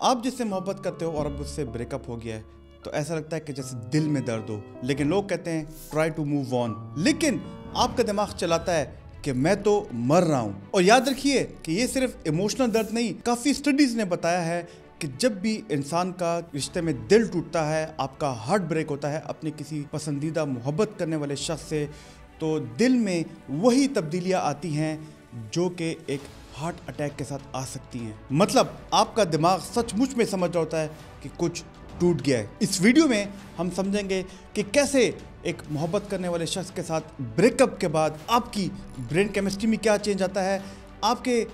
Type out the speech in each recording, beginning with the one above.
आप जिससे मोहब्बत करते हो और अब उससे ब्रेकअप हो गया है तो ऐसा लगता है कि जैसे दिल में दर्द हो, लेकिन लोग कहते हैं ट्राई टू मूव ऑन, लेकिन आपका दिमाग चलाता है कि मैं तो मर रहा हूं। और याद रखिए कि ये सिर्फ इमोशनल दर्द नहीं, काफी स्टडीज ने बताया है कि जब भी इंसान का रिश्ते में दिल टूटता है, आपका हार्ट ब्रेक होता है अपने किसी पसंदीदा मोहब्बत करने वाले शख्स से, तो दिल में वही तब्दीलियां आती हैं जो कि एक हार्ट अटैक के साथ आ सकती हैं। मतलब आपका दिमाग सचमुच में समझ रहा होता है कि कुछ टूट गया है। इस वीडियो में हम समझेंगे कि कैसे एक मोहब्बत करने वाले शख्स के साथ ब्रेकअप के बाद आपकी ब्रेन केमिस्ट्री में क्या चेंज आता है, आपके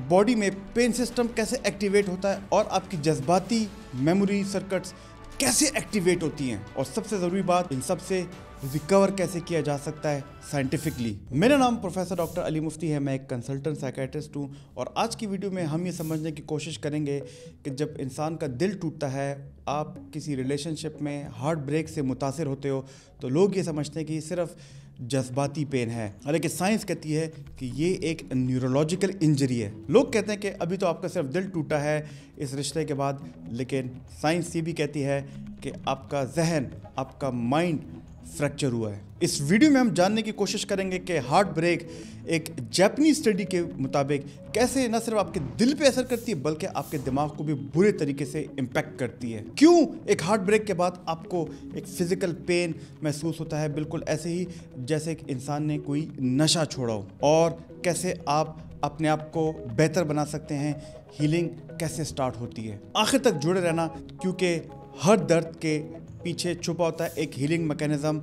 बॉडी में पेन सिस्टम कैसे एक्टिवेट होता है और आपकी जज्बाती मेमोरी सर्किट्स कैसे एक्टिवेट होती हैं, और सबसे ज़रूरी बात, इन सब से रिकवर कैसे किया जा सकता है साइंटिफिकली। मेरा नाम प्रोफेसर डॉक्टर अली मुफ्ती है, मैं एक कंसल्टेंट साइकेट्रिस्ट हूँ और आज की वीडियो में हम ये समझने की कोशिश करेंगे कि जब इंसान का दिल टूटता है, आप किसी रिलेशनशिप में हार्ट ब्रेक से मुतासिर होते हो, तो लोग ये समझते हैं कि सिर्फ जज्बाती पेन है, हालांकि साइंस कहती है कि ये एक न्यूरोलॉजिकल इंजरी है। लोग कहते हैं कि अभी तो आपका सिर्फ दिल टूटा है इस रिश्ते के बाद, लेकिन साइंस ये भी कहती है कि आपका जहन, आपका माइंड फ्रैक्चर हुआ है। इस वीडियो में हम जानने की कोशिश करेंगे कि हार्ट ब्रेक एक जापानीज स्टडी के मुताबिक कैसे न सिर्फ आपके दिल पे असर करती है बल्कि आपके दिमाग को भी बुरे तरीके से इम्पैक्ट करती है। क्यों एक हार्ट ब्रेक के बाद आपको एक फिजिकल पेन महसूस होता है, बिल्कुल ऐसे ही जैसे एक इंसान ने कोई नशा छोड़ा हो, और कैसे आप अपने आप को बेहतर बना सकते हैं, हीलिंग कैसे स्टार्ट होती है। आखिर तक जुड़े रहना, क्योंकि हर दर्द के पीछे छुपा होता है एक हीलिंग मैकेनिज्म।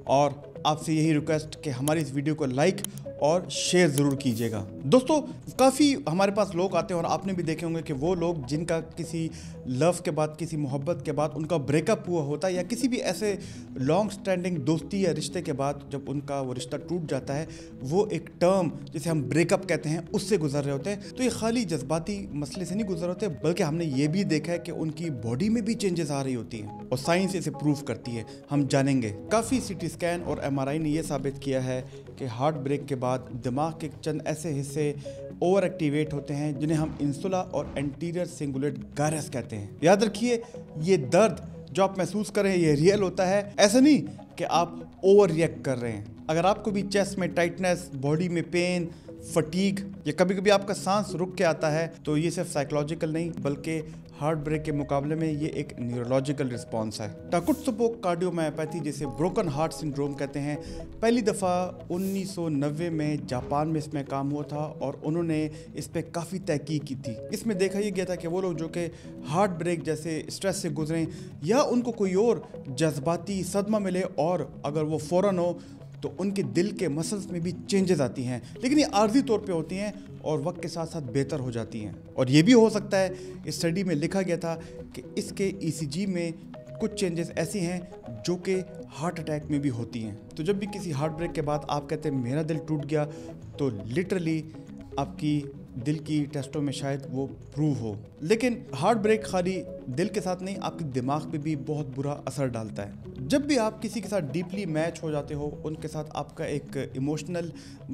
और आपसे यही रिक्वेस्ट कि हमारी इस वीडियो को लाइक और शेयर ज़रूर कीजिएगा। दोस्तों, काफ़ी हमारे पास लोग आते हैं और आपने भी देखे होंगे कि वो लोग जिनका किसी लव के बाद, किसी मोहब्बत के बाद उनका ब्रेकअप हुआ होता है, या किसी भी ऐसे लॉन्ग स्टैंडिंग दोस्ती या रिश्ते के बाद जब उनका वो रिश्ता टूट जाता है, वो एक टर्म जिसे हम ब्रेकअप कहते हैं उससे गुजर रहे होते हैं। तो ये खाली जज्बाती मसले से नहीं गुजर होते, बल्कि हमने ये भी देखा है कि उनकी बॉडी में भी चेंजेस आ रही होती हैं और साइंस इसे प्रूव करती है। हम जानेंगे। काफ़ी सीटी स्कैन और MRI ने यह साबित किया है कि हार्ट ब्रेक के बाद दिमाग के चंद ऐसे हिस्से ओवर एक्टिवेट होते हैं जिन्हें हम इंसुला और एंटीरियर सिंगुलेट गायरस कहते हैं। याद रखिए, ये दर्द जो आप महसूस कर रहे हैं ये रियल होता है, ऐसा नहीं कि आप ओवर रिएक्ट कर रहे हैं। अगर आपको भी चेस्ट में टाइटनेस, बॉडी में पेन, फटीग या कभी कभी आपका सांस रुक के आता है, तो ये सिर्फ साइकोलॉजिकल नहीं बल्कि हार्ट ब्रेक के मुकाबले में ये एक न्यूरोलॉजिकल रिस्पॉन्स है। टाकुत्सुबो कार्डियोमायोपैथी, जिसे ब्रोकन हार्ट सिंड्रोम कहते हैं, पहली दफ़ा 1990 में जापान में इसमें काम हुआ था और उन्होंने इस पर काफ़ी तहकीक की थी। इसमें देखा यह गया था कि वो लोग जो कि हार्ट ब्रेक जैसे स्ट्रेस से गुजरें या उनको कोई और जज्बाती सदमा मिले और अगर वो फ़ौरन हो तो उनके दिल के मसल्स में भी चेंजेस आती हैं, लेकिन ये आर्जी तौर पे होती हैं और वक्त के साथ साथ बेहतर हो जाती हैं। और ये भी हो सकता है, इस स्टडी में लिखा गया था कि इसके ECG में कुछ चेंजेस ऐसी हैं जो कि हार्ट अटैक में भी होती हैं। तो जब भी किसी हार्ट ब्रेक के बाद आप कहते हैं मेरा दिल टूट गया, तो लिटरली आपकी दिल की टेस्टों में शायद वो प्रूव हो। लेकिन हार्ट ब्रेक खाली दिल के साथ नहीं, आपके दिमाग पे भी बहुत बुरा असर डालता है। जब भी आप किसी के साथ डीपली मैच हो जाते हो, उनके साथ आपका एक इमोशनल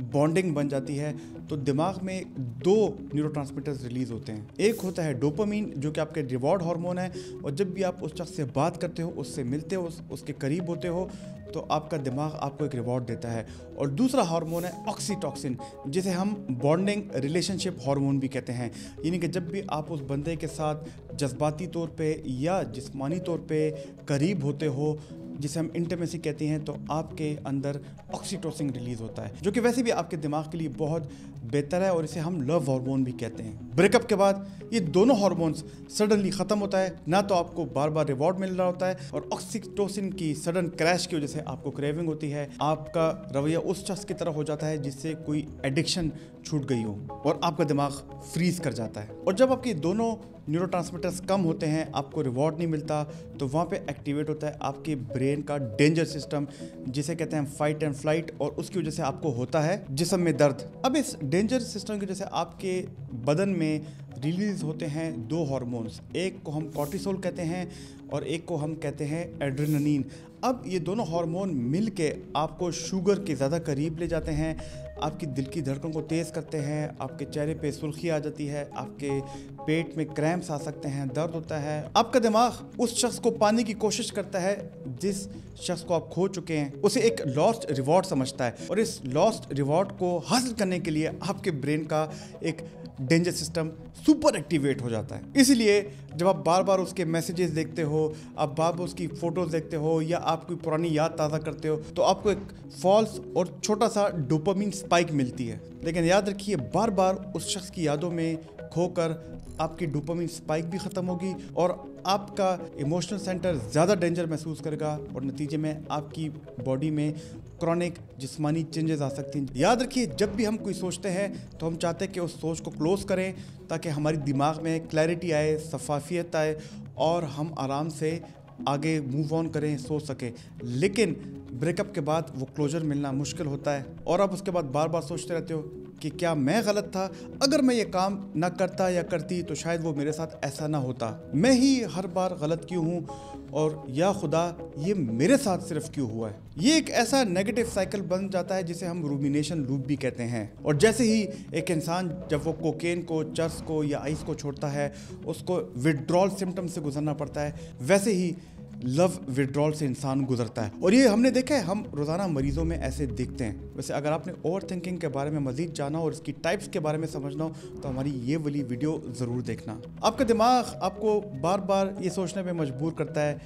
बॉन्डिंग बन जाती है, तो दिमाग में 2 न्यूरोट्रांसमीटर्स रिलीज होते हैं। एक होता है डोपामीन, जो कि आपके रिवॉर्ड हार्मोन है, और जब भी आप उस शख्स से बात करते हो, उससे मिलते हो, उसके करीब होते हो, तो आपका दिमाग आपको एक रिवॉर्ड देता है। और दूसरा हार्मोन है ऑक्सीटॉक्सिन, जिसे हम बॉन्डिंग रिलेशनशिप हार्मोन भी कहते हैं। यानी कि जब भी आप उस बंदे के साथ जज्बाती तौर पे या जिस्मानी तौर पे करीब होते हो, जिसे हम इंटीमेसी कहते हैं, तो आपके अंदर ऑक्सीटोसिन रिलीज होता है, जो कि वैसे भी आपके दिमाग के लिए बहुत बेहतर है और इसे हम लव हार्मोन भी कहते हैं। ब्रेकअप के बाद ये दोनों हार्मोन्स सडनली ख़त्म होता है, ना तो आपको बार बार रिवॉर्ड मिल रहा होता है, और ऑक्सीटोसिन की सडन क्रैश की वजह से आपको क्रेविंग होती है। आपका रवैया उस शख्स की तरह हो जाता है जिससे कोई एडिक्शन छूट गई हो और आपका दिमाग फ्रीज कर जाता है। और जब आपके दोनों न्यूरोट्रांसमीटर्स कम होते हैं, आपको रिवॉर्ड नहीं मिलता, तो वहाँ पे एक्टिवेट होता है आपके ब्रेन का डेंजर सिस्टम, जिसे कहते हैं फाइट एंड फ्लाइट, और उसकी वजह से आपको होता है जिस्म में दर्द। अब इस डेंजर सिस्टम की वजह से आपके बदन में रिलीज होते हैं 2 हार्मोन्स, एक को हम कॉर्टिसोल कहते हैं और एक को हम कहते हैं एड्रेनलिन। अब ये दोनों हार्मोन मिल के आपको शुगर के ज़्यादा करीब ले जाते हैं, आपकी दिल की धड़कन को तेज़ करते हैं, आपके चेहरे पे सुर्खी आ जाती है, आपके पेट में क्रैम्प्स आ सकते हैं, दर्द होता है। आपका दिमाग उस शख्स को पाने की कोशिश करता है जिस शख्स को आप खो चुके हैं, उसे एक लॉस्ट रिवॉर्ड समझता है, और इस लॉस्ट रिवॉर्ड को हासिल करने के लिए आपके ब्रेन का एक डेंजर सिस्टम सुपर एक्टिवेट हो जाता है। इसलिए जब आप बार बार उसके मैसेजेस देखते हो, आप बार बार उसकी फ़ोटोज़ देखते हो, या आप कोई पुरानी याद ताज़ा करते हो, तो आपको एक फॉल्स और छोटा सा डोपामिन स्पाइक मिलती है। लेकिन याद रखिए, बार बार उस शख्स की यादों में खोकर आपकी डोपामिन स्पाइक भी ख़त्म होगी और आपका इमोशनल सेंटर ज़्यादा डेंजर महसूस करेगा, और नतीजे में आपकी बॉडी में क्रॉनिक जिस्मानी चेंजेस आ सकती हैं। याद रखिए, जब भी हम कोई सोचते हैं तो हम चाहते हैं कि उस सोच को क्लोज़ करें ताकि हमारी दिमाग में क्लैरिटी आए, शफाफियत आए, और हम आराम से आगे मूव ऑन करें, सोच सकें। लेकिन ब्रेकअप के बाद वो क्लोजर मिलना मुश्किल होता है, और आप उसके बाद बार बार सोचते रहते हो कि क्या मैं गलत था, अगर मैं ये काम ना करता या करती तो शायद वो मेरे साथ ऐसा ना होता, मैं ही हर बार गलत क्यों हूँ, और या खुदा ये मेरे साथ सिर्फ क्यों हुआ है। ये एक ऐसा नेगेटिव साइकिल बन जाता है जिसे हम रूमिनेशन लूप भी कहते हैं। और जैसे ही एक इंसान जब वो कोकेन को, चर्स को या आइस को छोड़ता है, उसको विड्रॉल सिम्टम से गुजरना पड़ता है, वैसे ही लव विड्रॉल से इंसान गुजरता है। और ये हमने देखा है, हम रोज़ाना मरीजों में ऐसे देखते हैं। वैसे अगर आपने ओवर थिंकिंग के बारे में मज़ीद जाना और इसकी टाइप्स के बारे में समझना हो तो हमारी ये वाली वीडियो ज़रूर देखना। आपका दिमाग आपको बार बार ये सोचने पे मजबूर करता है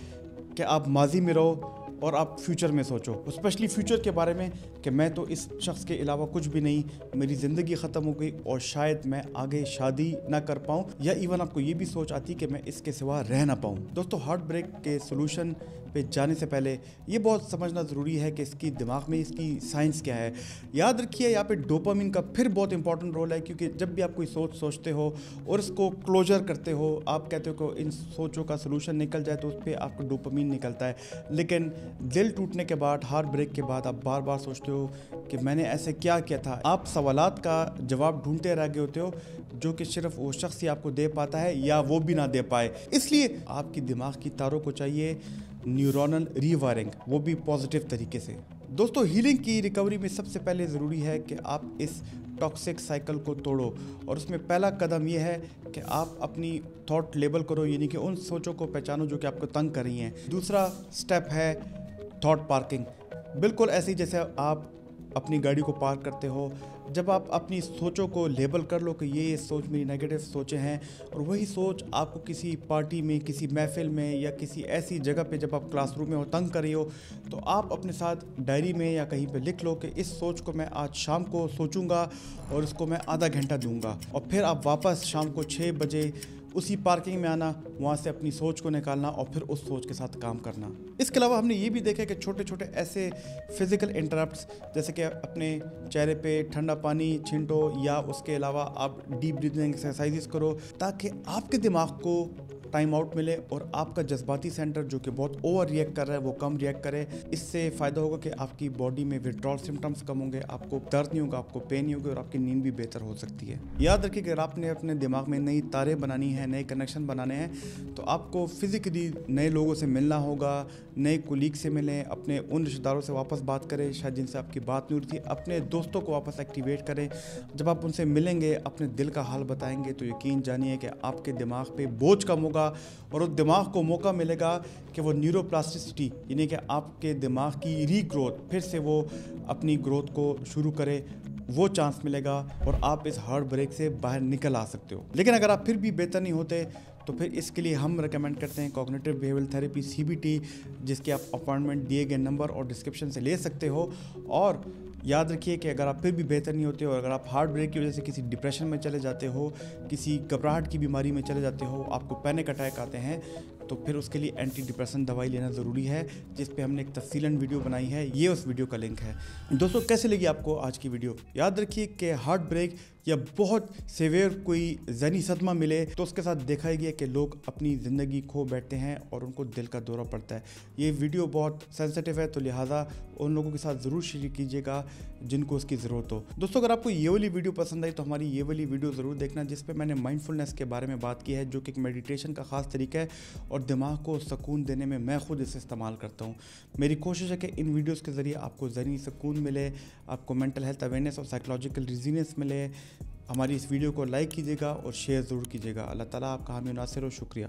कि आप माजी में रहो और आप फ्यूचर में सोचो, स्पेशली फ्यूचर के बारे में कि मैं तो इस शख्स के अलावा कुछ भी नहीं, मेरी ज़िंदगी ख़त्म हो गई और शायद मैं आगे शादी ना कर पाऊँ, या इवन आपको ये भी सोच आती कि मैं इसके सिवा रह ना पाऊँ। दोस्तों, हार्ट ब्रेक के सोल्यूशन पे जाने से पहले ये बहुत समझना ज़रूरी है कि इसकी दिमाग में इसकी साइंस क्या है। याद रखिए, यहाँ पे डोपामिन का फिर बहुत इंपॉर्टेंट रोल है, क्योंकि जब भी आप कोई सोच सोचते हो और इसको क्लोजर करते हो, आप कहते हो कि इन सोचों का सोल्यूशन निकल जाए, तो उस पर आपको डोपामिन निकलता है। लेकिन दिल टूटने के बाद, हार्ट ब्रेक के बाद आप बार बार सोचते हो कि मैंने ऐसे क्या किया था। आप सवालात का जवाब ढूंढते रह गए होते हो जो कि सिर्फ वो शख्स ही आपको दे पाता है, या वो भी ना दे पाए। इसलिए आपकी दिमाग की तारों को चाहिए न्यूरोनल रीवायरिंग, वो भी पॉजिटिव तरीके से। दोस्तों, हीलिंग की रिकवरी में सबसे पहले ज़रूरी है कि आप इस टॉक्सिक साइकिल को तोड़ो, और उसमें पहला कदम ये है कि आप अपनी थॉट लेबल करो, यानी कि उन सोचों को पहचानो जो कि आपको तंग कर रही हैं। दूसरा स्टेप है थॉट पार्किंग। बिल्कुल ऐसे ही जैसे आप अपनी गाड़ी को पार्क करते हो, जब आप अपनी सोचों को लेबल कर लो कि ये सोच मेरी नेगेटिव सोचें हैं, और वही सोच आपको किसी पार्टी में, किसी महफिल में, या किसी ऐसी जगह पे जब आप क्लासरूम में हो तंग कर रही हो, तो आप अपने साथ डायरी में या कहीं पे लिख लो कि इस सोच को मैं आज शाम को सोचूंगा और इसको मैं आधा घंटा दूंगा, और फिर आप वापस शाम को 6 बजे उसी पार्किंग में आना, वहाँ से अपनी सोच को निकालना और फिर उस सोच के साथ काम करना। इसके अलावा हमने ये भी देखा कि छोटे छोटे ऐसे फिज़िकल इंटरप्ट्स, जैसे कि अपने चेहरे पे ठंडा पानी छिंटो, या उसके अलावा आप डीप ब्रीदिंग एक्सरसाइजेस करो, ताकि आपके दिमाग को टाइम आउट मिले और आपका जज्बाती सेंटर जो कि बहुत ओवर रिएक्ट कर रहा है वो कम रिएक्ट करे। इससे फ़ायदा होगा कि आपकी बॉडी में विड्रॉल सिम्टम्स कम होंगे, आपको दर्द नहीं होगा, आपको पेन नहीं होगी, और आपकी नींद भी बेहतर हो सकती है। याद रखिए कि अगर आपने अपने दिमाग में नई तारें बनानी है, नए कनेक्शन बनाने हैं, तो आपको फिज़िकली नए लोगों से मिलना होगा, नए कोलीग से मिलें, अपने उन रिश्तेदारों से वापस बात करें शायद जिनसे आपकी बात नहीं होती, अपने दोस्तों को वापस एक्टिवेट करें। जब आप उनसे मिलेंगे, अपने दिल का हाल बताएंगे, तो यकीन जानिए कि आपके दिमाग पे बोझ कम होगा, और उस दिमाग को मौका मिलेगा कि वो न्यूरोप्लास्टिसिटी, यानी कि आपके दिमाग की रीग्रोथ, फिर से वो अपनी ग्रोथ को शुरू करे, वो चांस मिलेगा, और आप इस हार्ट ब्रेक से बाहर निकल आ सकते हो। लेकिन अगर आप फिर भी बेहतर नहीं होते, तो फिर इसके लिए हम रेकमेंड करते हैं कॉग्निटिव बिहेवियरल थेरेपी CBT, जिसके आप अपॉइंटमेंट दिए गए नंबर और डिस्क्रिप्शन से ले सकते हो। और याद रखिए कि अगर आप फिर भी बेहतर नहीं होते हो, और अगर आप हार्ट ब्रेक की वजह से किसी डिप्रेशन में चले जाते हो, किसी घबराहट की बीमारी में चले जाते हो, आपको पैनिक अटैक आते हैं, तो फिर उसके लिए एंटी डिप्रेशन दवाई लेना ज़रूरी है, जिस पे हमने एक तफसीलन वीडियो बनाई है। ये उस वीडियो का लिंक है। दोस्तों, कैसे लगी आपको आज की वीडियो? याद रखिए कि हार्ट ब्रेक یا بہت سیویئر کوئی ذہنی صدمہ ملے تو اس کے ساتھ دیکھا گیا کہ لوگ اپنی زندگی کھو بیٹھتے ہیں اور ان کو دل کا دورہ پڑتا ہے۔ یہ ویڈیو بہت سینسٹیو ہے، تو لہٰذا ان لوگوں کے ساتھ ضرور شیئر کیجیے گا جن کو اس کی ضرورت ہو۔ دوستو، اگر آپ کو یہ والی ویڈیو پسند آئی تو ہماری یہ والی ویڈیو ضرور دیکھنا، جس پہ میں نے مائنڈ فلنس کے بارے میں بات کی ہے، جو کہ ایک میڈیٹیشن کا خاص طریقہ ہے اور دماغ کو سکون دینے میں خود اسے استعمال کرتا ہوں۔ میری کوشش ہے کہ ان ویڈیوز کے ذریعے آپ کو ذہنی سکون ملے، آپ کو مینٹل ہیلتھ اویئرنیس اور سائیکولوجیکل ریزیلینس ملے۔ ہماری اس ویڈیو کو لائک کیجیے گا اور شیئر ضرور کیجیے گا۔ اللہ تعالیٰ آپ کا حامی و ناصر ہو۔ شکریہ۔